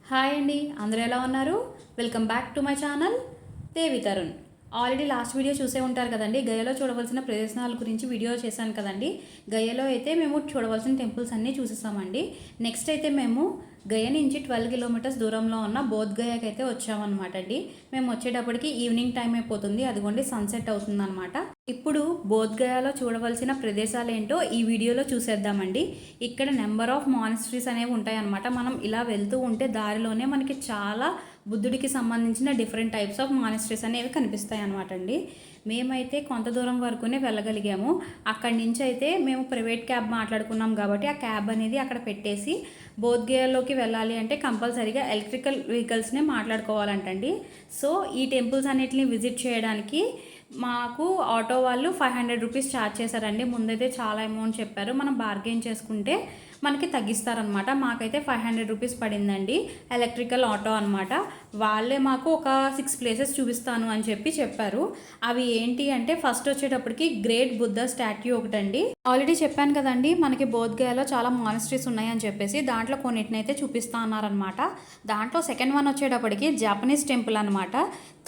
Hi అండి, అందరూ ఎలా ఉన్నారు? Welcome back to my channel Devi Tarun. Already last video చూసే ఉంటారు కదండి. గయలో చూడవలసిన ప్రదేశాల గురించి వీడియో చేశాను కదండి. గయలో అయితే మేము చూడవలసిన టెంపుల్స్ అన్నీ చూసేసామండి. నెక్స్ట్ అయితే మేము గయ నుంచి 12 కిలోమీటర్స్ దూరంలో ఉన్న బోధ్గయాకి అయితే వచ్చామన్నమాట అండి. మేము వచ్చేటప్పటికి ఈవినింగ్ టైం అయిపోతుంది, అదిగోండి సన్సెట్ అవుతుంది అనమాట. ఇప్పుడు బోధ్గయాలో చూడవలసిన ప్రదేశాలు ఏంటో ఈ వీడియోలో చూసేద్దామండి. ఇక్కడ నెంబర్ ఆఫ్ మానిస్ట్రీస్ అనేవి ఉంటాయన్నమాట. మనం ఇలా వెళ్తూ ఉంటే దారిలోనే మనకి చాలా బుద్ధుడికి సంబంధించిన డిఫరెంట్ టైప్స్ ఆఫ్ మానిస్ట్రీస్ అనేవి కనిపిస్తాయి అనమాట అండి. మేమైతే కొంత దూరం వరకునే వెళ్ళగలిగాము. అక్కడి నుంచి అయితే మేము ప్రైవేట్ క్యాబ్ మాట్లాడుకున్నాం కాబట్టి ఆ క్యాబ్ అనేది అక్కడ పెట్టేసి బోధ్గయాలోకి వెళ్ళాలి అంటే కంపల్సరీగా ఎలక్ట్రికల్ వెహికల్స్నే మాట్లాడుకోవాలంటండి. సో ఈ టెంపుల్స్ అన్నిటిని విజిట్ చేయడానికి మాకు ఆటో వాళ్ళు 500 రూపీస్ ఛార్జ్ చేశారండి. ముందైతే చాలా అమౌంట్ చెప్పారు, మనం బార్గెన్ చేసుకుంటే మనకి తగ్గిస్తారనమాట. మాకైతే 500 రూపీస్ పడిందండి. ఎలక్ట్రికల్ ఆటో అనమాట. వాళ్ళే మాకు ఒక 6 ప్లేసెస్ చూపిస్తాను అని చెప్పారు. అవి ఏంటి అంటే ఫస్ట్ వచ్చేటప్పటికి గ్రేట్ బుద్ధ స్టాట్యూ ఒకటండి. ఆల్రెడీ చెప్పాను కదండి, మనకి బోధ్గయాలో చాలా మానిస్ట్రీస్ ఉన్నాయని చెప్పేసి దాంట్లో కొన్నిటిని అయితే చూపిస్తా అన్నారనమాట. దాంట్లో సెకండ్ వన్ వచ్చేటప్పటికి జాపనీస్ టెంపుల్ అనమాట.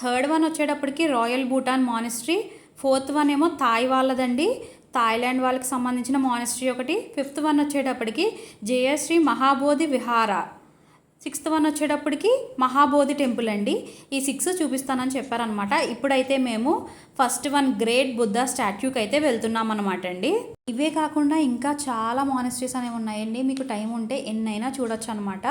థర్డ్ వన్ వచ్చేటప్పటికి royal Bhutan monastery. Fourth one ఏమో థాయ్ వాళ్ళదండి, థాయిలాండ్ వాళ్ళకి సంబంధించిన మానిస్ట్రీ ఒకటి. ఫిఫ్త్ వన్ వచ్చేటప్పటికి జయశ్రీ మహాబోధి విహార. సిక్స్త్ వన్ వచ్చేటప్పటికి మహాబోధి టెంపుల్ అండి. ఈ 6 చూపిస్తానని చెప్పారనమాట. ఇప్పుడైతే మేము ఫస్ట్ వన్ గ్రేట్ బుద్ధ స్టాట్యూకి అయితే వెళ్తున్నాం అనమాట అండి. ఇవే కాకుండా ఇంకా చాలా మానిస్ట్రీస్ అనేవి ఉన్నాయండి. మీకు టైం ఉంటే ఎన్నైనా చూడొచ్చు అనమాట.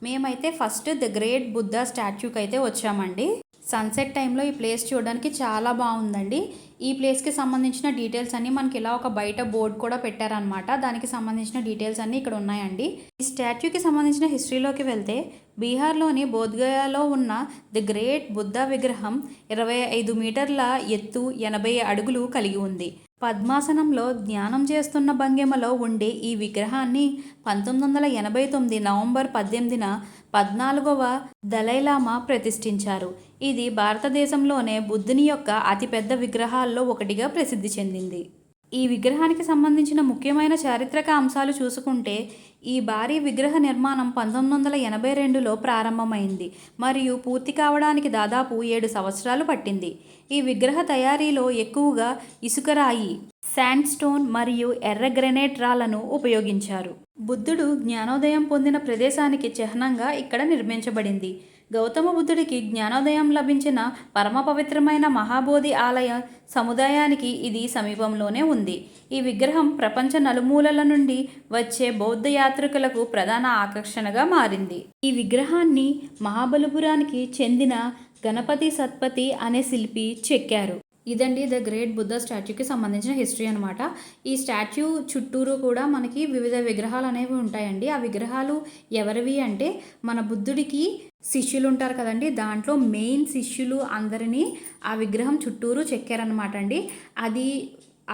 మేమైతే ఫస్ట్ ద గ్రేట్ బుద్ధ స్టాట్యూకి అయితే వచ్చామండి. సన్సెట్ టైంలో ఈ ప్లేస్ చూడడానికి చాలా బాగుందండి. ఈ ప్లేస్కి సంబంధించిన డీటెయిల్స్ అన్నీ మనకి ఇలా ఒక బయట బోర్డు కూడా పెట్టారనమాట. దానికి సంబంధించిన డీటెయిల్స్ అన్నీ ఇక్కడ ఉన్నాయండి. ఈ స్టాట్యూకి సంబంధించిన హిస్టరీలోకి వెళ్తే బీహార్లోని బోధ్గయాలో ఉన్న ది గ్రేట్ బుద్ధ విగ్రహం 25 మీటర్ల ఎత్తు, 80 అడుగులు కలిగి ఉంది. పద్మాసనంలో ధ్యానం చేస్తున్న భంగిమలో ఉండే ఈ విగ్రహాన్ని 1989 నవంబర్ 18న 14వ దలైలామా ప్రతిష్ఠించారు. ఇది భారతదేశంలోనే బుద్ధుని యొక్క అతిపెద్ద విగ్రహాల్లో ఒకటిగా ప్రసిద్ధి చెందింది. ఈ విగ్రహానికి సంబంధించిన ముఖ్యమైన చారిత్రక అంశాలు చూసుకుంటే ఈ భారీ విగ్రహ నిర్మాణం 1982లో ప్రారంభమైంది మరియు పూర్తి కావడానికి దాదాపు 7 సంవత్సరాలు పట్టింది. ఈ విగ్రహ తయారీలో ఎక్కువగా ఇసుకరాయి, శాండ్ స్టోన్ మరియు ఎర్ర గ్రెనైట్ రాళ్లను ఉపయోగించారు. బుద్ధుడు జ్ఞానోదయం పొందిన ప్రదేశానికి చిహ్నంగా ఇక్కడ నిర్మించబడింది. గౌతమ బుద్ధుడికి జ్ఞానోదయం లభించిన పరమ పవిత్రమైన మహాబోధి ఆలయ సముదాయానికి ఇది సమీపంలోనే ఉంది. ఈ విగ్రహం ప్రపంచ నలుమూలల నుండి వచ్చే బౌద్ధ యాత్రికులకు ప్రధాన ఆకర్షణగా మారింది. ఈ విగ్రహాన్ని మహాబలిపురానికి చెందిన గణపతి సత్పతి అనే శిల్పి చెక్కారు. ఇదండి ద గ్రేట్ బుద్ధ స్టాట్యూకి సంబంధించిన హిస్టరీ అనమాట. ఈ స్టాట్యూ చుట్టూరు కూడా మనకి వివిధ విగ్రహాలు అనేవి ఉంటాయండి. ఆ విగ్రహాలు ఎవరివి అంటే మన బుద్ధుడికి శిష్యులు ఉంటారు కదండి, దాంట్లో మెయిన్ శిష్యులు అందరినీ ఆ విగ్రహం చుట్టూరు చెక్కారనమాట అండి. అది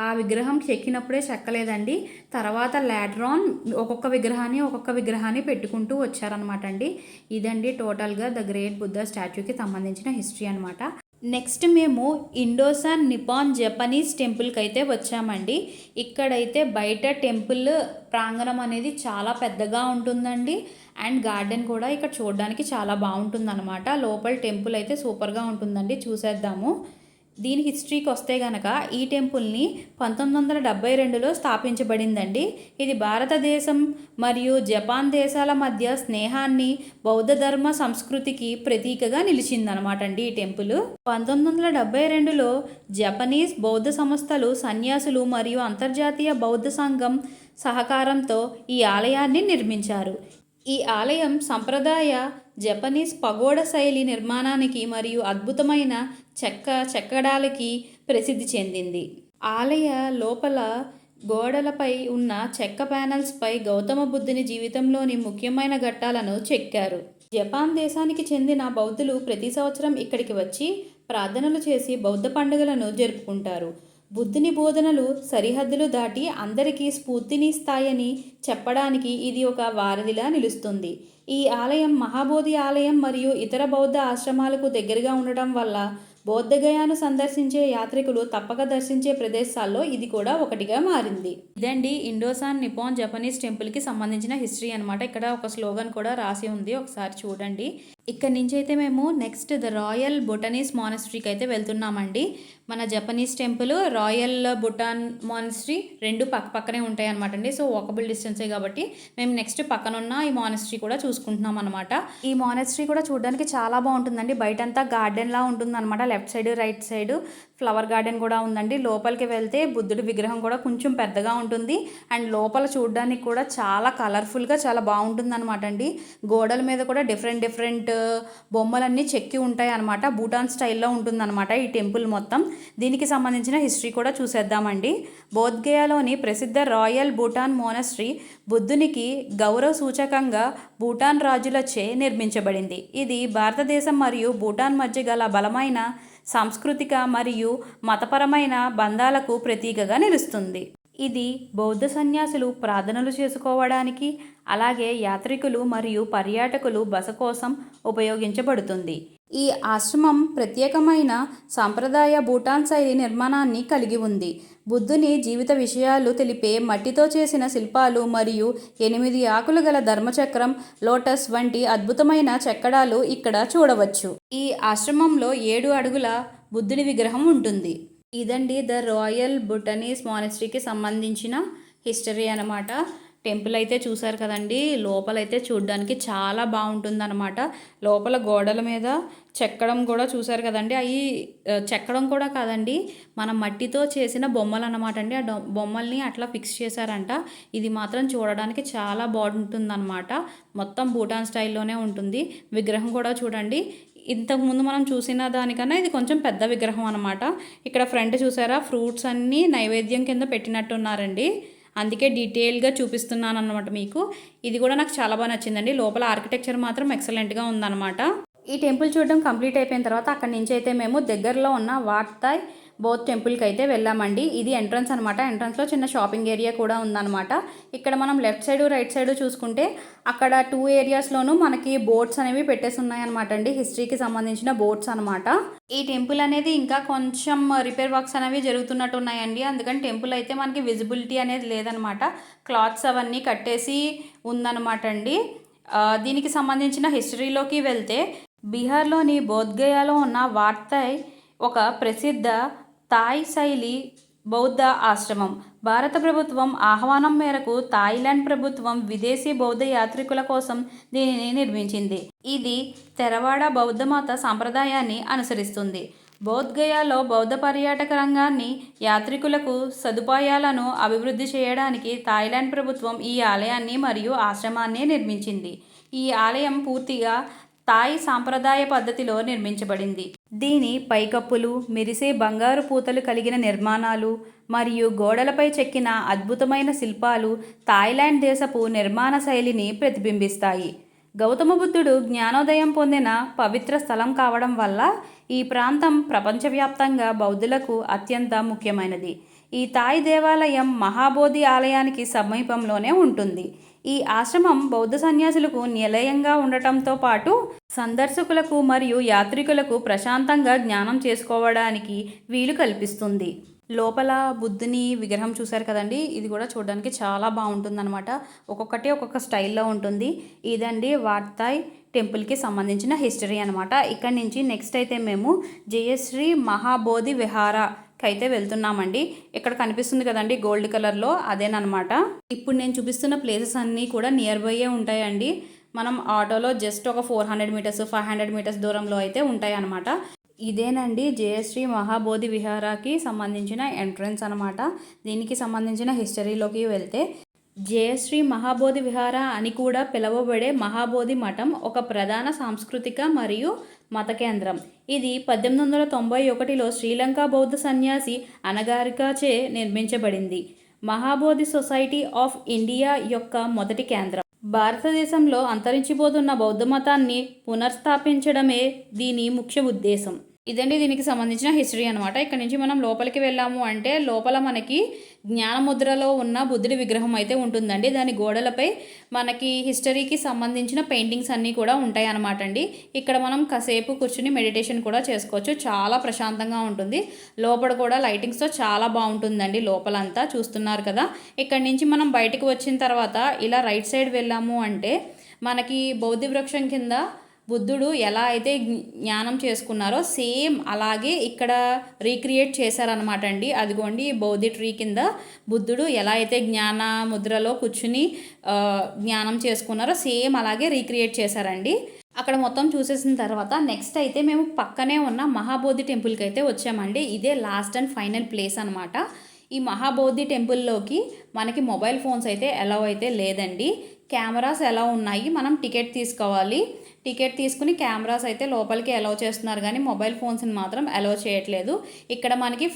ఆ విగ్రహం చెక్కినప్పుడే చెక్కలేదండి, తర్వాత లాటరాన్ ఒక్కొక్క విగ్రహాన్ని పెట్టుకుంటూ వచ్చారనమాట అండి. ఇదండి టోటల్గా ద గ్రేట్ బుద్ధ స్టాట్యూకి సంబంధించిన హిస్టరీ అనమాట. నెక్స్ట్ మేము ఇండోసాన్ నిపాన్ జపనీస్ టెంపుల్కి అయితే వచ్చామండి. ఇక్కడైతే బయట టెంపుల్ ప్రాంగణం అనేది చాలా పెద్దగా ఉంటుందండి. అండ్ గార్డెన్ కూడా ఇక్కడ చూడడానికి చాలా బాగుంటుందన్నమాట. లోపల టెంపుల్ అయితే సూపర్గా ఉంటుందండి, చూసేద్దాము. దీని హిస్టరీకి వస్తే గనక ఈ టెంపుల్ని 1972లో స్థాపించబడిందండి. ఇది భారతదేశం మరియు జపాన్ దేశాల మధ్య స్నేహాన్ని, బౌద్ధ ధర్మ సంస్కృతికి ప్రతీకగా నిలిచిందనమాట అండి ఈ టెంపుల్. 1972లో జపనీస్ బౌద్ధ సంస్థలు, సన్యాసులు మరియు అంతర్జాతీయ బౌద్ధ సంఘం సహకారంతో ఈ ఆలయాన్ని నిర్మించారు. ఈ ఆలయం సంప్రదాయ జపనీస్ పగోడ శైలి నిర్మాణానికి మరియు అద్భుతమైన చెక్కడాలకి ప్రసిద్ధి చెందింది. ఆలయ లోపల గోడలపై ఉన్న చెక్క ప్యానెల్స్పై గౌతమ బుద్ధుని జీవితంలోని ముఖ్యమైన ఘట్టాలను చెక్కారు. జపాన్ దేశానికి చెందిన బౌద్ధులు ప్రతి సంవత్సరం ఇక్కడికి వచ్చి ప్రార్థనలు చేసి బౌద్ధ పండుగలను జరుపుకుంటారు. బుద్ధుని బోధనలు సరిహద్దులు దాటి అందరికీ స్ఫూర్తినిస్తాయని చెప్పడానికి ఇది ఒక వారధిలా నిలుస్తుంది. ఈ ఆలయం మహాబోధి ఆలయం మరియు ఇతర బౌద్ధ ఆశ్రమాలకు దగ్గరగా ఉండటం వల్ల బౌద్ధగయాను సందర్శించే యాత్రికులు తప్పక దర్శించే ప్రదేశాల్లో ఇది కూడా ఒకటిగా మారింది. ఇదండి ఇండోసాన్ నిపాన్ జపనీస్ టెంపుల్కి సంబంధించిన హిస్టరీ అనమాట. ఇక్కడ ఒక స్లోగన్ కూడా రాసి ఉంది, ఒకసారి చూడండి. ఇక్కడ నుంచి అయితే మేము నెక్స్ట్ ద రాయల్ బొటనీస్ మానస్ట్రీకి అయితే వెళ్తున్నామండి. మన Japanese temple, royal Bhutan monastery రెండు పక్కనే ఉంటాయి అనమాట అండి. సో వాకబుల్ డిస్టెన్సే కాబట్టి మేము నెక్స్ట్ పక్కనున్న ఈ మానస్ట్రీ కూడా చూసుకుంటున్నాం అనమాట. ఈ మానస్ట్రీ కూడా చూడడానికి చాలా బాగుంటుందండి. బయటంతా గార్డెన్ లా ఉంటుంది అనమాట. Left side right side flower garden కూడా ఉందండి. లోపలికి వెళ్తే బుద్ధుడి విగ్రహం కూడా కొంచెం పెద్దగా ఉంటుంది. అండ్ లోపల చూడడానికి కూడా చాలా కలర్ఫుల్గా చాలా బాగుంటుంది అనమాట అండి. గోడల మీద కూడా డిఫరెంట్ బొమ్మలన్నీ చెక్కి ఉంటాయి అనమాట. భూటాన్ స్టైల్లో ఉంటుందన్నమాట ఈ టెంపుల్ మొత్తం. దీనికి సంబంధించిన హిస్టరీ కూడా చూసేద్దామండి. బోధ్గయాలోని ప్రసిద్ధ రాయల్ భూటాన్ మోనస్ట్రీ బుద్ధునికి గౌరవ సూచకంగా భూటాన్ రాజులచే నిర్మించబడింది. ఇది భారతదేశం మరియు భూటాన్ మధ్య గల బలమైన సాంస్కృతిక మరియు మతపరమైన బంధాలకు ప్రతీకగా నిలుస్తుంది. ఇది బౌద్ధ సన్యాసులు ప్రార్థనలు చేసుకోవడానికి, అలాగే యాత్రికులు మరియు పర్యాటకులు బస కోసం ఉపయోగించబడుతుంది. ఈ ఆశ్రమం ప్రత్యేకమైన సాంప్రదాయ భూటాన్ శైలి నిర్మాణాన్ని కలిగి ఉంది. బుద్ధుని జీవిత విషయాలు తెలిపే మట్టితో చేసిన శిల్పాలు మరియు 8 ఆకులు గల ధర్మచక్రం, లోటస్ వంటి అద్భుతమైన చెక్కడాలు ఇక్కడ చూడవచ్చు. ఈ ఆశ్రమంలో 7 అడుగుల బుద్ధుని విగ్రహం ఉంటుంది. ఇదండి ద రాయల్ భూటనీస్ మానస్ట్రీకి సంబంధించిన హిస్టరీ అనమాట. టెంపుల్ అయితే చూసారు కదండి. లోపలైతే చూడడానికి చాలా బాగుంటుంది అనమాట. లోపల గోడల మీద చెక్కడం కూడా చూసారు కదండి. అవి చెక్కడం కూడా కాదండి, మన మట్టితో చేసిన బొమ్మలు అనమాట అండి. ఆ బొమ్మల్ని అట్లా ఫిక్స్ చేశారంట. ఇది మాత్రం చూడడానికి చాలా బాగుంటుంది అనమాట. మొత్తం భూటాన్ స్టైల్లోనే ఉంటుంది. విగ్రహం కూడా చూడండి, ఇంతకుముందు మనం చూసిన దానికన్నా ఇది కొంచెం పెద్ద విగ్రహం అనమాట. ఇక్కడ ఫ్రంట్ చూసారా, ఫ్రూట్స్ అన్నీ నైవేద్యం కింద పెట్టినట్టున్నారండి. అందుకే డీటెయిల్గా చూపిస్తున్నాను అనమాట మీకు. ఇది కూడా నాకు చాలా బాగా నచ్చిందండి. లోపల ఆర్కిటెక్చర్ మాత్రం ఎక్సలెంట్గా ఉందన్నమాట. ఈ టెంపుల్ చూడడం కంప్లీట్ అయిపోయిన తర్వాత అక్కడి నుంచి అయితే మేము దగ్గరలో ఉన్న వాట్ థాయ్ బౌద్ధ్ టెంపుల్కి అయితే వెళ్ళామండి. ఇది ఎంట్రన్స్ అనమాట. ఎంట్రన్స్లో చిన్న షాపింగ్ ఏరియా కూడా ఉందన్నమాట. ఇక్కడ మనం లెఫ్ట్ సైడ్ రైట్ సైడ్ చూసుకుంటే అక్కడ 2 ఏరియాస్లోనూ మనకి బోర్డ్స్ అనేవి పెట్టేసి ఉన్నాయన్నమాట అండి. హిస్టరీకి సంబంధించిన బోర్డ్స్ అనమాట. ఈ టెంపుల్ అనేది ఇంకా కొంచెం రిపేర్ వర్క్స్ అనేవి జరుగుతున్నట్టు ఉన్నాయండి. అందుకని టెంపుల్ అయితే మనకి విజిబిలిటీ అనేది లేదనమాట. క్లాత్స్ అవన్నీ కట్టేసి ఉందన్నమాట అండి. దీనికి సంబంధించిన హిస్టరీలోకి వెళ్తే బీహార్లోని బోధ్గయాలో ఉన్న వాట్ థాయ్ ఒక ప్రసిద్ధ థాయ్ శైలి బౌద్ధ ఆశ్రమం. భారత ప్రభుత్వం ఆహ్వానం మేరకు థాయిలాండ్ ప్రభుత్వం విదేశీ బౌద్ధ యాత్రికుల కోసం దీనిని నిర్మించింది. ఇది థెరవాడ బౌద్ధ మత సాంప్రదాయాన్ని అనుసరిస్తుంది. బౌద్ధగయాలో బౌద్ధ పర్యాటక రంగాన్ని, యాత్రికులకు సదుపాయాలను అభివృద్ధి చేయడానికి థాయిలాండ్ ప్రభుత్వం ఈ ఆలయాన్ని మరియు ఆశ్రమాన్ని నిర్మించింది. ఈ ఆలయం పూర్తిగా థాయ్ సాంప్రదాయ పద్ధతిలో నిర్మించబడింది. దీని పైకప్పులు, మెరిసే బంగారు పూతలు కలిగిన నిర్మాణాలు మరియు గోడలపై చెక్కిన అద్భుతమైన శిల్పాలు థాయిలాండ్ దేశపు నిర్మాణ శైలిని ప్రతిబింబిస్తాయి. గౌతమ బుద్ధుడు జ్ఞానోదయం పొందిన పవిత్ర స్థలం కావడం వల్ల ఈ ప్రాంతం ప్రపంచవ్యాప్తంగా బౌద్ధులకు అత్యంత ముఖ్యమైనది. ఈ థాయ్ దేవాలయం మహాబోధి ఆలయానికి సమీపంలోనే ఉంటుంది. ఈ ఆశ్రమం బౌద్ధ సన్యాసులకు నిలయంగా ఉండటంతో పాటు సందర్శకులకు మరియు యాత్రికులకు ప్రశాంతంగా జ్ఞానం చేసుకోవడానికి వీలు కల్పిస్తుంది. లోపల బుద్ధుని విగ్రహం చూశారు కదండి. ఇది కూడా చూడడానికి చాలా బాగుంటుంది అనమాట. ఒక్కొక్కటి ఒక్కొక్క స్టైల్లో ఉంటుంది. ఇదండి వాట్ థాయ్ టెంపుల్కి సంబంధించిన హిస్టరీ అనమాట. ఇక్కడ నుంచి నెక్స్ట్ అయితే మేము జయశ్రీ మహాబోధి విహారకి అయితే వెళ్తున్నామండి. ఇక్కడ కనిపిస్తుంది కదండి గోల్డ్ కలర్లో, అదేనమాట. ఇప్పుడు నేను చూపిస్తున్న ప్లేసెస్ అన్నీ కూడా నియర్ బైయే ఉంటాయండి. మనం ఆటోలో జస్ట్ ఒక 400 మీటర్స్ 500 మీటర్స్ దూరంలో అయితే ఉంటాయి అన్నమాట. ఇదేనండి జయశ్రీ మహాబోధి విహారాకి సంబంధించిన ఎంట్రన్స్ అనమాట. దీనికి సంబంధించిన హిస్టరీలోకి వెళ్తే జయశ్రీ మహాబోధి విహార అని కూడా పిలువబడే మహాబోధి మఠం ఒక ప్రధాన సాంస్కృతిక మరియు మత కేంద్రం. ఇది 1891లో శ్రీలంక బౌద్ధ సన్యాసి అనగారికాచే నిర్మించబడింది. మహాబోధి సొసైటీ ఆఫ్ ఇండియా యొక్క మొదటి కేంద్రం. భారతదేశంలో అంతరించిపోతున్న బౌద్ధ మతాన్ని పునర్స్థాపించడమే దీని ముఖ్య ఉద్దేశం. ఇదండి దీనికి సంబంధించిన హిస్టరీ అనమాట. ఇక్కడ నుంచి మనం లోపలికి వెళ్ళాము అంటే లోపల మనకి జ్ఞానముద్రలో ఉన్న బుద్ధుడి విగ్రహం అయితే ఉంటుందండి. దాని గోడలపై మనకి హిస్టరీకి సంబంధించిన పెయింటింగ్స్ అన్నీ కూడా ఉంటాయి అన్నమాట అండి. ఇక్కడ మనం కాసేపు కూర్చుని మెడిటేషన్ కూడా చేసుకోవచ్చు. చాలా ప్రశాంతంగా ఉంటుంది. లోపల కూడా లైటింగ్స్తో చాలా బాగుంటుందండి. లోపలంతా చూస్తున్నారు కదా. ఇక్కడ నుంచి మనం బయటకు వచ్చిన తర్వాత ఇలా రైట్ సైడ్ వెళ్ళాము అంటే మనకి బౌద్ధ వృక్షం కింద బుద్ధుడు ఎలా అయితే జ్ఞానం చేసుకున్నారో సేమ్ అలాగే ఇక్కడ రీక్రియేట్ చేశారనమాట అండి. అదిగోండి బౌద్ధి ట్రీ కింద బుద్ధుడు ఎలా అయితే జ్ఞాన ముద్రలో కూర్చుని జ్ఞానం చేసుకున్నారో సేమ్ అలాగే రీక్రియేట్ చేశారండి. అక్కడ మొత్తం చూసేసిన తర్వాత నెక్స్ట్ అయితే మేము పక్కనే ఉన్న మహాబోధి టెంపుల్కి అయితే వచ్చామండి. ఇదే లాస్ట్ అండ్ ఫైనల్ ప్లేస్ అనమాట. ఈ మహాబోధి టెంపుల్లోకి మనకి మొబైల్ ఫోన్స్ అయితే అలౌ అయితే లేదండి. కెమెరాస్ ఎలా ఉన్నాయి, మనం టికెట్ తీసుకోవాలి. టికెట్ తీసుకుని కెమెరాస్ అయితే లోపలికి అలౌ చేస్తున్నారు కానీ మొబైల్ ఫోన్స్ని మాత్రం అలౌ చేయట్లేదు. ఇక్కడ మనకి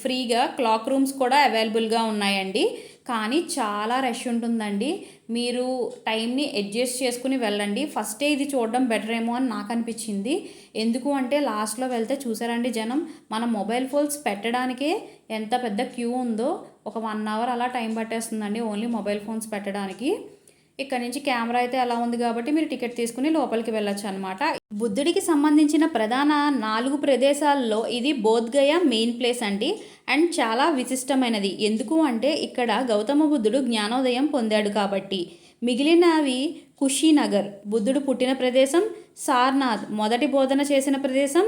ఫ్రీగా క్లాక్ రూమ్స్ కూడా అవైలబుల్గా ఉన్నాయండి. కానీ చాలా రష్ ఉంటుందండి. మీరు టైంని అడ్జస్ట్ చేసుకుని వెళ్ళండి. ఫస్టే ఇది చూడడం బెటర్ ఏమో అని నాకు అనిపించింది. ఎందుకు అంటే లాస్ట్లో వెళ్తే చూసారండి జనం మన మొబైల్ ఫోన్స్ పెట్టడానికే ఎంత పెద్ద క్యూ ఉందో. ఒక 1 అవర్ అలా టైం పట్టేస్తుందండి ఓన్లీ మొబైల్ ఫోన్స్ పెట్టడానికి. ఇక్కడ నుంచి కెమెరా అయితే అలా ఉంది కాబట్టి మీరు టికెట్ తీసుకుని లోపలికి వెళ్ళొచ్చు అనమాట. బుద్ధుడికి సంబంధించిన ప్రధాన 4 ప్రదేశాల్లో ఇది బోధ్గయ మెయిన్ ప్లేస్ అండి. అండ్ చాలా విశిష్టమైనది. ఎందుకు అంటే ఇక్కడ గౌతమ బుద్ధుడు జ్ఞానోదయం పొందాడు కాబట్టి. మిగిలినవి కుషీనగర్ బుద్ధుడు పుట్టిన ప్రదేశం, సార్నాథ్ మొదటి బోధన చేసిన ప్రదేశం,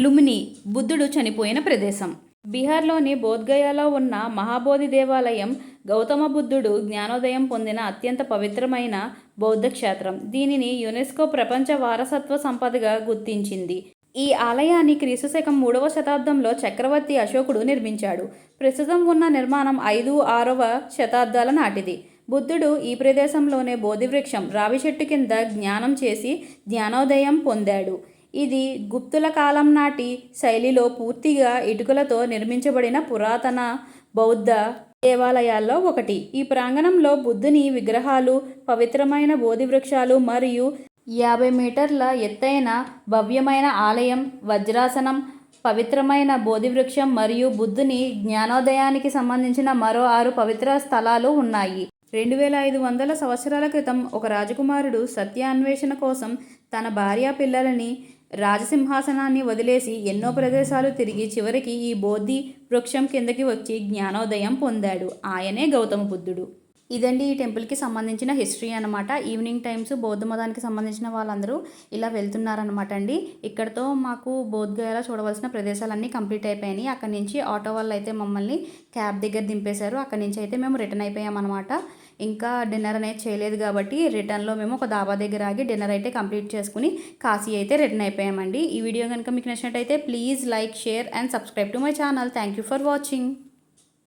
లుంబిని బుద్ధుడు చనిపోయిన ప్రదేశం. బీహార్లోని బోధ్గయాలో ఉన్న మహాబోధి దేవాలయం గౌతమ బుద్ధుడు జ్ఞానోదయం పొందిన అత్యంత పవిత్రమైన బౌద్ధ క్షేత్రం. దీనిని యునెస్కో ప్రపంచ వారసత్వ సంపదగా గుర్తించింది. ఈ ఆలయాన్ని క్రీస్తుశకం 3వ శతాబ్దంలో చక్రవర్తి అశోకుడు నిర్మించాడు. ప్రస్తుతం ఉన్న నిర్మాణం 5-6వ శతాబ్దాల నాటిది. బుద్ధుడు ఈ ప్రదేశంలోనే బోధివృక్షం రావి చెట్టు కింద జ్ఞానం చేసి జ్ఞానోదయం పొందాడు. ఇది గుప్తుల కాలం నాటి శైలిలో పూర్తిగా ఇటుకలతో నిర్మించబడిన పురాతన బౌద్ధ దేవాలయాల్లో ఒకటి. ఈ ప్రాంగణంలో బుద్ధుని విగ్రహాలు, పవిత్రమైన బోధి వృక్షాలు మరియు 50 మీటర్ల ఎత్తైన భవ్యమైన ఆలయం, వజ్రాసనం, పవిత్రమైన బోధి వృక్షం మరియు బుద్ధుని జ్ఞానోదయానికి సంబంధించిన మరో 6 పవిత్ర స్థలాలు ఉన్నాయి. 2500 సంవత్సరాల క్రితం ఒక రాజకుమారుడు సత్య అన్వేషణ కోసం తన భార్య పిల్లలని రాజసింహాసనాన్ని వదిలేసి ఎన్నో ప్రదేశాలు తిరిగి చివరికి ఈ బోధి వృక్షం కిందకి వచ్చి జ్ఞానోదయం పొందాడు. ఆయనే గౌతమ బుద్ధుడు. ఇదండి ఈ టెంపుల్కి సంబంధించిన హిస్టరీ అనమాట. ఈవినింగ్ టైమ్స్ బౌద్ధ మతానికి సంబంధించిన వాళ్ళందరూ ఇలా వెళ్తున్నారనమాట అండి. ఇక్కడతో మాకు బోధ్గయాలో చూడవలసిన ప్రదేశాలన్నీ కంప్లీట్ అయిపోయినాయి. అక్కడి నుంచి ఆటో వాళ్ళు అయితే మమ్మల్ని క్యాబ్ దగ్గర దింపేశారు. అక్కడి నుంచి అయితే మేము రిటర్న్ అయిపోయామన్నమాట. ఇంకా డిన్నర్ అనేది చేయలేదు కాబట్టి రిటర్న్లో మేము ఒక దాబా దగ్గర ఆగి డిన్నర్ అయితే కంప్లీట్ చేసుకుని కాశీ అయితే రిటర్న్ అయిపోయామండి. ఈ వీడియో కనుక మీకు నచ్చినట్టయితే please like, share and subscribe to my channel. Thank you for watching.